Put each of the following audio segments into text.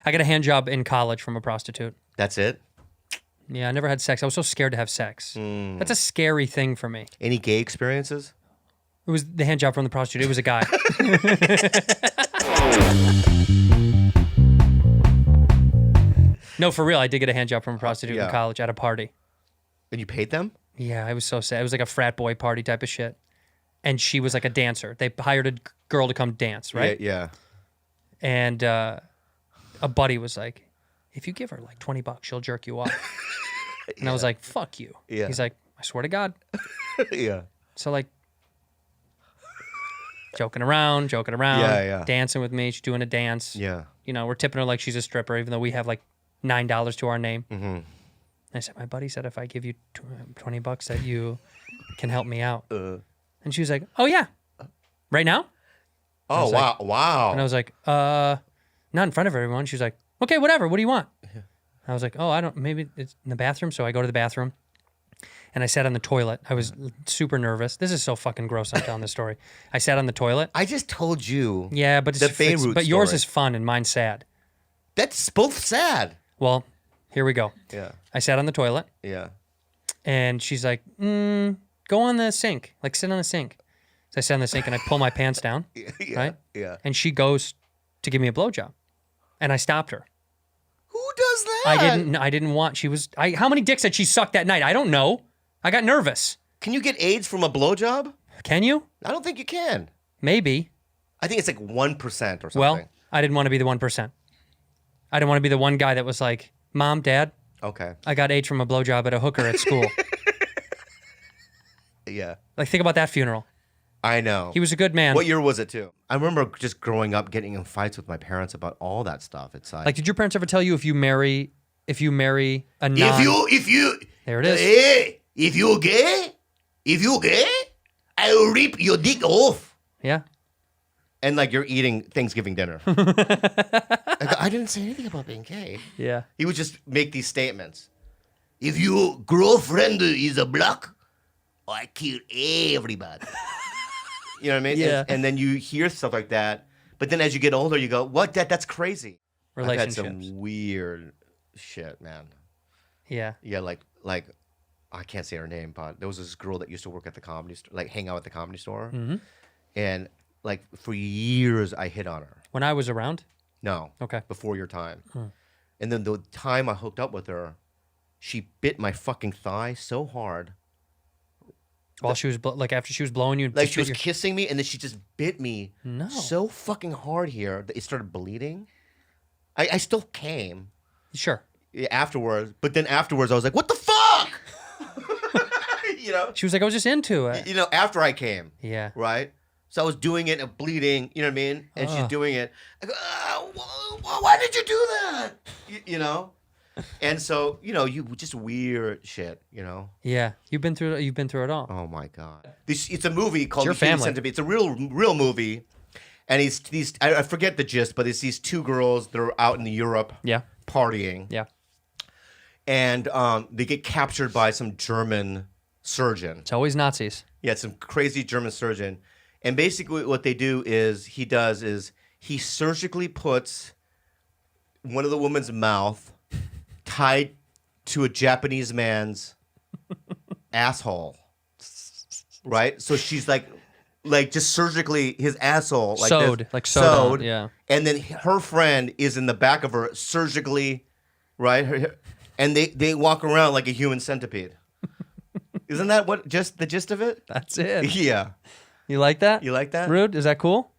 I got a hand job in college from a prostitute. That's it? Yeah, I never had sex. I was so scared to have sex. That's a scary thing for me. Any gay experiences? It was the hand job from the prostitute. It was a guy. No, for real. I did get a hand job from a prostitute in college at a party. And you paid them? Yeah, I was so sad. It was like a frat boy party type of shit. And she was like a dancer. They hired a girl to come dance, right? Yeah. And a buddy was like, if you give her like $20, she'll jerk you off. And I was like, fuck you. Yeah. He's like, I swear to God. Yeah. So like, joking around, dancing with me. She's doing a dance. Yeah. You know, we're tipping her like she's a stripper, even though we have like $9 to our name. Mm-hmm. I said, my buddy said if I give you $20 that you can help me out. And she was like, oh yeah, right now? Oh, wow. Like, wow. And I was like, not in front of everyone. She was like, okay, whatever. What do you want? I was like, oh, maybe it's in the bathroom. So I go to the bathroom and I sat on the toilet. I was super nervous. This is so fucking gross. I'm telling this story. I sat on the toilet. I just told you. Yeah, but yours is fun and mine's sad. That's both sad. Well, here we go. Yeah. I sat on the toilet. Yeah. And she's like, go on the sink. Like, sit on the sink. So I sat on the sink and I pull my pants down. Yeah. Right? Yeah. And she goes to give me a blowjob. And I stopped her. Who does that? I didn't want, how many dicks had she sucked that night? I don't know. I got nervous. Can you get AIDS from a blowjob? Can you? I don't think you can. Maybe. I think it's like 1% or something. Well, I didn't want to be the 1%. I didn't want to be the one guy that was like, Mom, Dad, okay, I got AIDS from a blowjob at a hooker at school. Yeah. Like, think about that funeral. I know. He was a good man. What year was it, too? I remember just growing up getting in fights with my parents about all that stuff. It's like, did your parents ever tell you if you marry a non... If you... There it is. Hey, if you're gay, I will rip your dick off. Yeah. And like you're eating Thanksgiving dinner. I didn't say anything about being gay. Yeah. He would just make these statements. If your girlfriend is a black, I kill everybody. You know what I mean? Yeah. And then you hear stuff like that. But then as you get older, you go, what? That's crazy. Relationships. I've had some weird shit, man. Yeah. Yeah, like I can't say her name, but there was this girl that used to work at the comedy store, like hang out at the comedy store. Mm-hmm. And like for years I hit on her. When I was around? No. Okay. Before your time. And then the time I hooked up with her, she bit my fucking thigh so hard. While she was, after she was blowing you? Like she was kissing me and then she just bit me No. so fucking hard here that it started bleeding. I still came. Sure. Afterwards. But then afterwards I was like, what the fuck? You know? She was like, I was just into it. You know, after I came. Yeah. Right? So I was doing it and bleeding, you know what I mean? And she's Ugh. doing it. I go, why did you do that? You know? And so, you know, you just weird shit, you know? Yeah. You've been through it all. Oh my God. It's a movie called Your The Human family. Centipede. It's a real movie. And I forget the gist, but it's these two girls that are out in Europe Yeah. partying. Yeah. And they get captured by some German surgeon. It's always Nazis. Yeah, some crazy German surgeon. And basically what they do is he surgically puts one of the woman's mouth tied to a Japanese man's asshole. Right? So she's like just surgically his asshole like sewed. this, Like sewed. Yeah. And then her friend is in the back of her surgically, right? And they walk around like a human centipede. Isn't that just the gist of it? That's it. Yeah. You like that? You like that? Rude? Is that cool?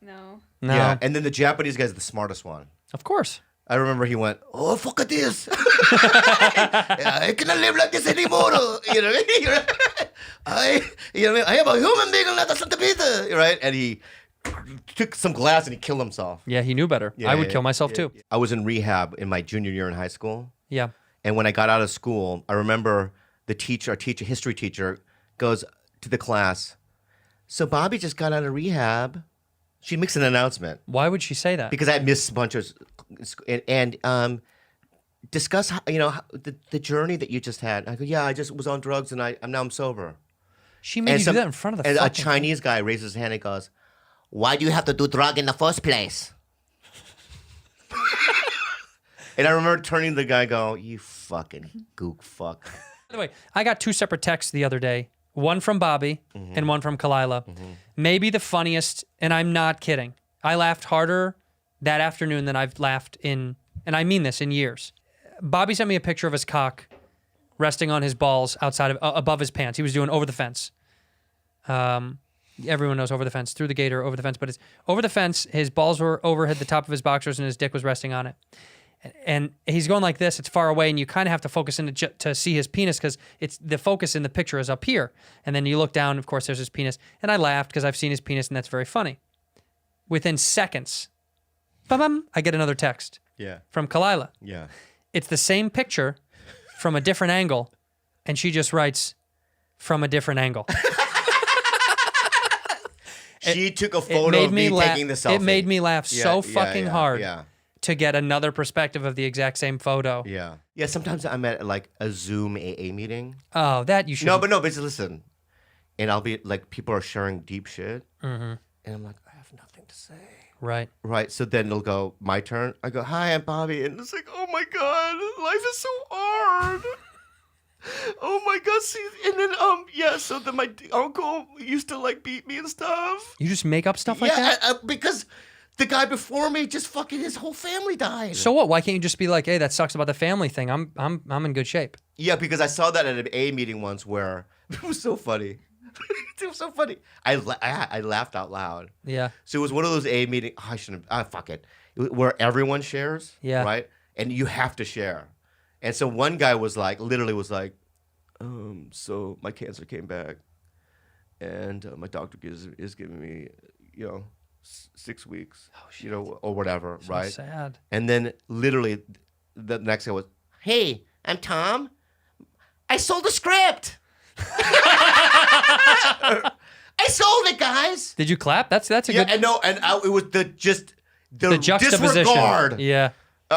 No. No. Yeah. And then the Japanese guy's the smartest one. Of course. I remember he went, "Oh fuck this! I cannot live like this anymore." You know, I am a human being, not a centipede, right? And he took some glass and he killed himself. Yeah, he knew better. I would kill myself too. I was in rehab in my junior year in high school. Yeah. And when I got out of school, I remember our history teacher, goes to the class, "So Bobby just got out of rehab." She makes an announcement. Why would she say that? Because I missed a bunch of, and discuss the journey that you just had. I go, yeah, I just was on drugs and I'm sober. She made you do that in front of the and a fucking Chinese guy raises his hand and goes, "Why do you have to do drug in the first place?" And I remember turning to the guy, go, "You fucking gook fuck." By the way, I got 2 separate texts the other day. One from Bobby and one from Kalila. Maybe the funniest, and I'm not kidding. I laughed harder that afternoon than I've laughed in, and I mean this, in years. Bobby sent me a picture of his cock resting on his balls outside of above his pants. He was doing over the fence. Everyone knows over the fence, through the gate or over the fence, but it's over the fence. His balls were overhead the top of his boxers and his dick was resting on it. And he's going like this. It's far away, and you kind of have to focus in to see his penis because it's the focus in the picture is up here. And then you look down, of course, there's his penis. And I laughed because I've seen his penis, and that's very funny. Within seconds, ba-bum, I get another text from Kalila. Yeah. It's the same picture from a different angle, and she just writes, "From a different angle." She took a photo of me taking the selfie. It made me laugh so fucking hard. Yeah. To get another perspective of the exact same photo. Yeah. Yeah, sometimes I'm at like a Zoom AA meeting. Oh, that you should. No, but listen. And I'll be like, people are sharing deep shit. And I'm like, I have nothing to say. Right. Right. So then it'll go, my turn. I go, "Hi, I'm Bobby." And it's like, oh my God, life is so hard. Oh my God. See, and then, so then my uncle used to like beat me and stuff. You just make up stuff like that? Because the guy before me just fucking his whole family died. So what? Why can't you just be like, "Hey, that sucks about the family thing. I'm in good shape." Yeah, because I saw that at an A meeting once where it was so funny. It was so funny. I laughed out loud. Yeah. So it was one of those A meetings. Oh, I shouldn't. Fuck it. Where everyone shares. Yeah. Right. And you have to share. And so one guy was like, literally was like, so my cancer came back, and my doctor is giving me, 6 weeks, or whatever, So right? sad. And then literally the next guy was, "Hey, I'm Tom. I sold a script. I sold it, guys." Did you clap? That's a good. And no, and it was the juxtaposition. disregard. Yeah.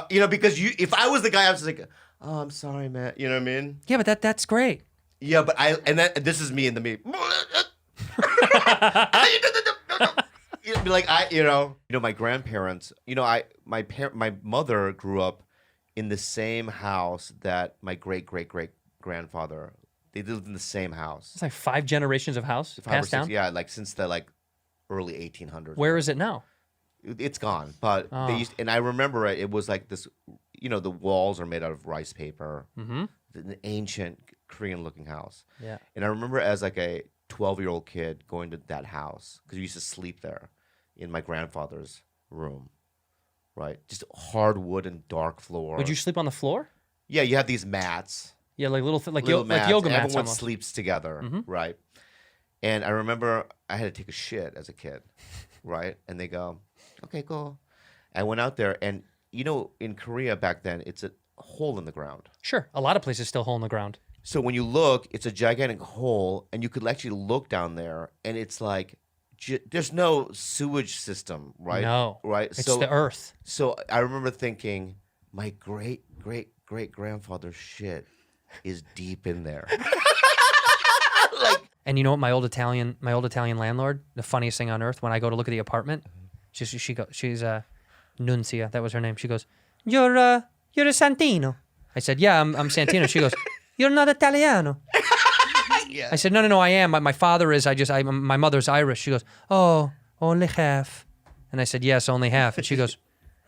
Because if I was the guy, I was just like, "Oh, I'm sorry, man." You know what I mean? Yeah, but that's great. Yeah, but this is me in the me. Be like my grandparents. My mother grew up in the same house that my great grandfather. They lived in the same house. It's like 5 generations of house passed down. Yeah, like since the early 1800s. Where is it now? It's gone, but they used. And I remember it. It was like this. The walls are made out of rice paper. Mm-hmm. An ancient Korean-looking house. Yeah. And I remember as like a 12-year-old kid going to that house because we used to sleep there in my grandfather's room, right? Just hardwood and dark floor. Would you sleep on the floor? Yeah, you have these mats. Yeah, like little Mats, yoga mats. Everyone Almost. sleeps together, right? And I remember I had to take a shit as a kid, right? And they go, "Okay, go." I went out there, and in Korea back then, it's a hole in the ground. Sure, a lot of places still hole in the ground. So when you look, it's a gigantic hole, and you could actually look down there, and it's like there's no sewage system, right? No, right. It's the earth. So I remember thinking, my great grandfather's shit is deep in there. And you know what? My old Italian landlord, the funniest thing on earth. When I go to look at the apartment, she's Nunzia. That was her name. She goes, "You're a Santino." I said, "Yeah, I'm Santino." She goes, "You're not Italiano." Yeah. I said, No, I am. My father is. My mother's Irish. She goes, "Oh, only half." And I said, "Yes, only half." And she goes,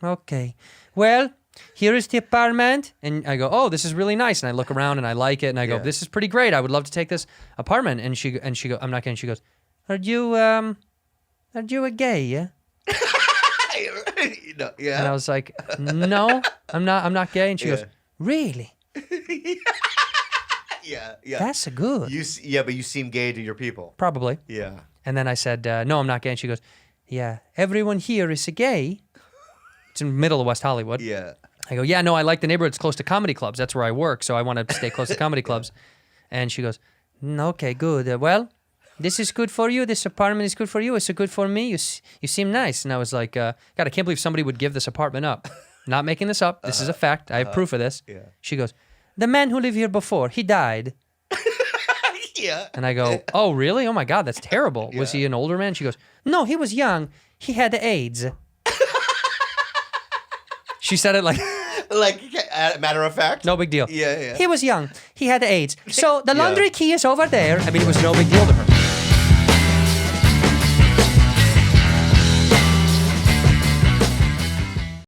"Okay. Well, here is the apartment." And I go, "Oh, this is really nice." And I look around and I like it. And I go, "This is pretty great. I would love to take this apartment." And she goes, "I'm not kidding." She goes, Are you a gay? Yeah. Yeah. And I was like, "No, I'm not gay." And she goes, "Really? Yeah. That's a good." But you seem gay to your people. Probably. Yeah. And then I said, "No, I'm not gay." And she goes, "Yeah, everyone here is a gay." It's in the middle of West Hollywood. Yeah. I go, "Yeah, no, I like the neighborhood. It's close to comedy clubs. That's where I work, so I want to stay close to comedy clubs." And she goes, "Okay, good. Well, this is good for you. This apartment is good for you. It's good for me. You seem nice." And I was like, God, I can't believe somebody would give this apartment up. Not making this up. This is a fact. I have proof of this. Yeah. She goes, "The man who lived here before, he died." Yeah. And I go, "Oh, really? Oh, my God, that's terrible. Was he an older man?" She goes, "No, he was young. He had AIDS." She said it like... Like, matter of fact. No big deal. Yeah. He was young. He had AIDS. So the laundry key is over there. I mean, it was no big deal to her.